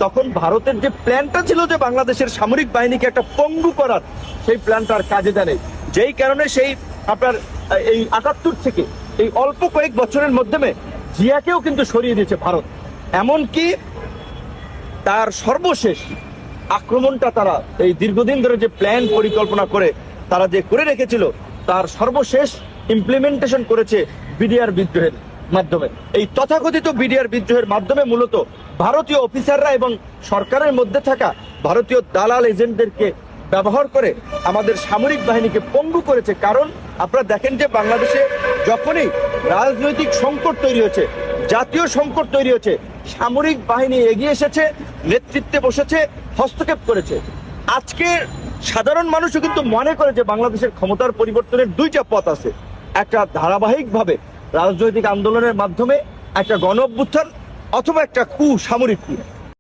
তখন ভারতের যে প্ল্যানটা ছিল যে বাংলাদেশের সামরিক বাহিনীকে একটা পঙ্গু করার, সেই প্ল্যানটা আর কাজে দেয় নাই। যেই কারণে সেই আপনার এই ৭৮ থেকে এই অল্প কয়েক বছরের মাধ্যমে জিয়াকেও কিন্তু সরিয়ে দিয়েছে ভারত। এমনকি তার সর্বশেষ আক্রমণটা তারা এই দীর্ঘদিন ধরে যে প্ল্যান পরিকল্পনা করে তারা যে করে রেখেছিল, তার সর্বশেষ ইমপ্লিমেন্টেশন করেছে বিডিআর বিদ্রোহের মাধ্যমে। এই তথাকথিত বিডিআর বিদ্রোহের মাধ্যমে মূলত ভারতীয় অফিসাররা এবং সরকারের মধ্যে থাকা ভারতীয় দালাল এজেন্টদেরকে ব্যবহার করে আমাদের সামরিক বাহিনীকে পঙ্গু করেছে। কারণ আপনারা দেখেন যে বাংলাদেশে যখনই রাজনৈতিক সংকট তৈরি হয়েছে, জাতীয় সংকট তৈরি হয়েছে, সামরিক বাহিনী এগিয়ে এসেছে, নেতৃত্বে বসেছে, হস্তক্ষেপ করেছে। আজকে সাধারণ মানুষও কিন্তু মনে করে যে বাংলাদেশের ক্ষমতার পরিবর্তনের দুইটা পথ আছে। একটা ধারাবাহিকভাবে রাজনৈতিক আন্দোলনের মাধ্যমে একটা গণ অভ্যুত্থান, অথবা একটা সামরিক কূপ।